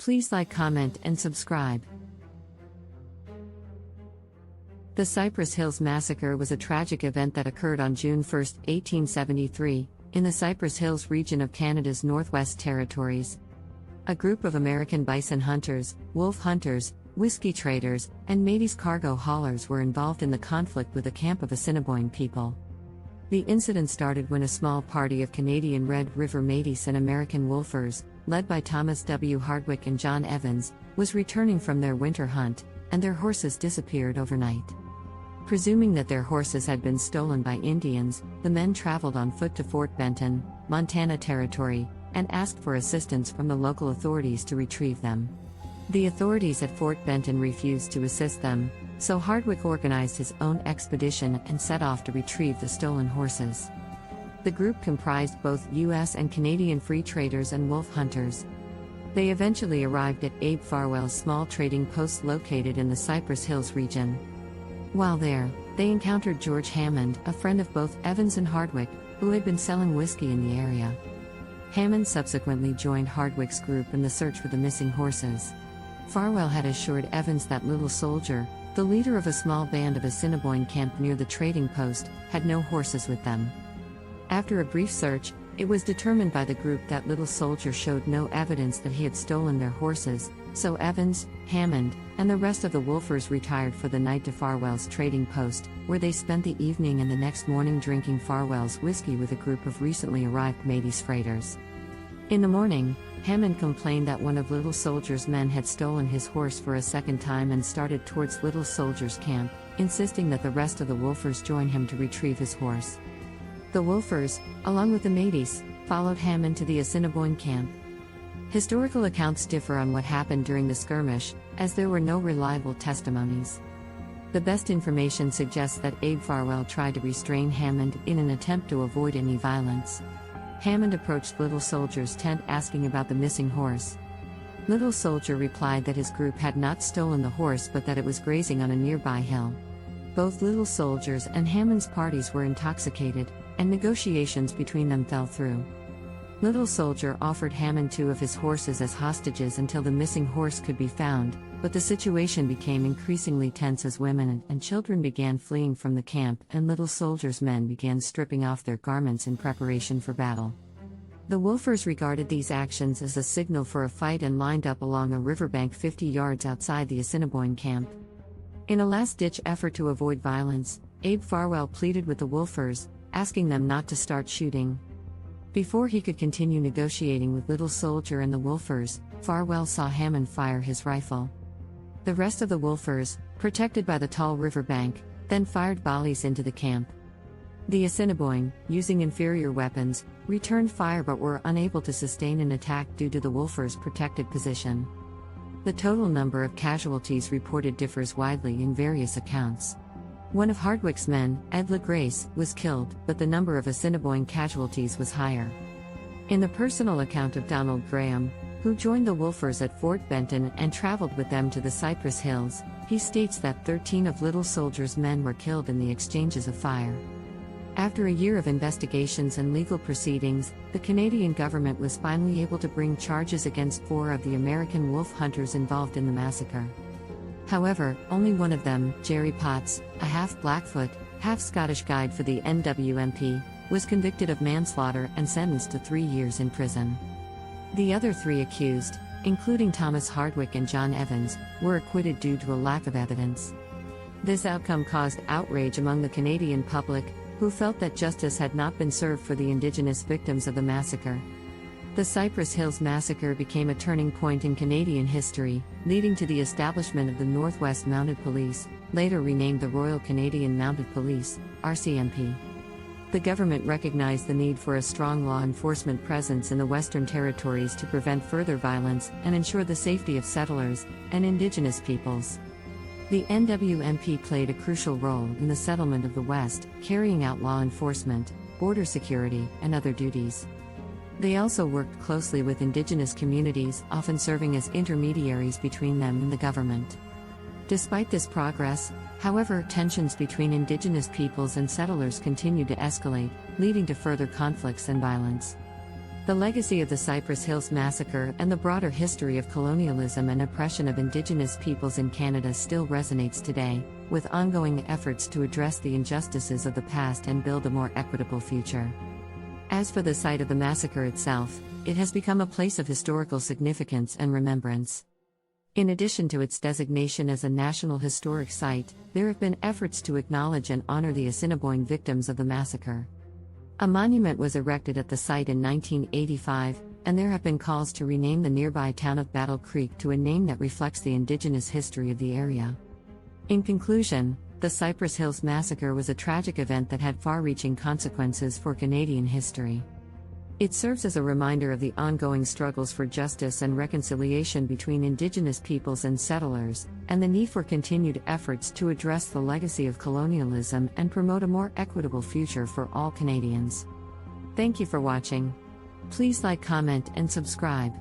Please like, comment, and subscribe. The Cypress Hills Massacre was a tragic event that occurred on June 1, 1873, in the Cypress Hills region of Canada's Northwest Territories. A group of American bison hunters, wolf hunters, whiskey traders, and Métis cargo haulers were involved in the conflict with a camp of Assiniboine people. The incident started when a small party of Canadian Red River Métis and American wolfers, led by Thomas W. Hardwick and John Evans, was returning from their winter hunt, and their horses disappeared overnight. Presuming that their horses had been stolen by Indians, the men traveled on foot to Fort Benton, Montana Territory, and asked for assistance from the local authorities to retrieve them. The authorities at Fort Benton refused to assist them, so Hardwick organized his own expedition and set off to retrieve the stolen horses. The group comprised both U.S. and Canadian free traders and wolf hunters. They eventually arrived at Abe Farwell's small trading post located in the Cypress Hills region. While there, they encountered George Hammond, a friend of both Evans and Hardwick, who had been selling whiskey in the area. Hammond subsequently joined Hardwick's group in the search for the missing horses. Farwell had assured Evans that Little Soldier, the leader of a small band of Assiniboine camp near the trading post, had no horses with them. After a brief search, it was determined by the group that Little Soldier showed no evidence that he had stolen their horses, so Evans, Hammond, and the rest of the wolfers retired for the night to Farwell's trading post, where they spent the evening and the next morning drinking Farwell's whiskey with a group of recently arrived Métis freighters. In the morning, Hammond complained that one of Little Soldier's men had stolen his horse for a second time and started towards Little Soldier's camp, insisting that the rest of the wolfers join him to retrieve his horse. The wolfers, along with the Métis, followed Hammond to the Assiniboine camp. Historical accounts differ on what happened during the skirmish, as there were no reliable testimonies. The best information suggests that Abe Farwell tried to restrain Hammond in an attempt to avoid any violence. Hammond approached Little Soldier's tent asking about the missing horse. Little Soldier replied that his group had not stolen the horse but that it was grazing on a nearby hill. Both Little Soldier's and Hammond's parties were intoxicated, and negotiations between them fell through. Little Soldier offered Hammond 2 of his horses as hostages until the missing horse could be found, but the situation became increasingly tense as women and children began fleeing from the camp and Little Soldier's men began stripping off their garments in preparation for battle. The wolfers regarded these actions as a signal for a fight and lined up along a riverbank 50 yards outside the Assiniboine camp. In a last-ditch effort to avoid violence, Abe Farwell pleaded with the wolfers, asking them not to start shooting. Before he could continue negotiating with Little Soldier and the wolfers, Farwell saw Hammond fire his rifle. The rest of the wolfers, protected by the tall riverbank, then fired volleys into the camp. The Assiniboine, using inferior weapons, returned fire but were unable to sustain an attack due to the wolfers' protected position. The total number of casualties reported differs widely in various accounts. One of Hardwick's men, Ed LaGrace, was killed, but the number of Assiniboine casualties was higher. In the personal account of Donald Graham, who joined the wolfers at Fort Benton and traveled with them to the Cypress Hills, he states that 13 of Little Soldier's men were killed in the exchanges of fire. After a year of investigations and legal proceedings, the Canadian government was finally able to bring charges against 4 of the American wolf hunters involved in the massacre. However, only one of them, Jerry Potts, a half-Blackfoot, half-Scottish guide for the NWMP, was convicted of manslaughter and sentenced to 3 years in prison. The other 3 accused, including Thomas Hardwick and John Evans, were acquitted due to a lack of evidence. This outcome caused outrage among the Canadian public, who felt that justice had not been served for the Indigenous victims of the massacre. The Cypress Hills Massacre became a turning point in Canadian history, leading to the establishment of the Northwest Mounted Police, later renamed the Royal Canadian Mounted Police, RCMP. The government recognized the need for a strong law enforcement presence in the Western Territories to prevent further violence and ensure the safety of settlers and Indigenous peoples. The NWMP played a crucial role in the settlement of the West, carrying out law enforcement, border security, and other duties. They also worked closely with Indigenous communities, often serving as intermediaries between them and the government. Despite this progress, however, tensions between Indigenous peoples and settlers continued to escalate, leading to further conflicts and violence. The legacy of the Cypress Hills Massacre and the broader history of colonialism and oppression of Indigenous peoples in Canada still resonates today, with ongoing efforts to address the injustices of the past and build a more equitable future. As for the site of the massacre itself, it has become a place of historical significance and remembrance. In addition to its designation as a National Historic Site, there have been efforts to acknowledge and honor the Assiniboine victims of the massacre. A monument was erected at the site in 1985, and there have been calls to rename the nearby town of Battle Creek to a name that reflects the Indigenous history of the area. In conclusion, the Cypress Hills Massacre was a tragic event that had far-reaching consequences for Canadian history. It serves as a reminder of the ongoing struggles for justice and reconciliation between Indigenous peoples and settlers, and the need for continued efforts to address the legacy of colonialism and promote a more equitable future for all Canadians. Thank you for watching. Please like, comment, and subscribe.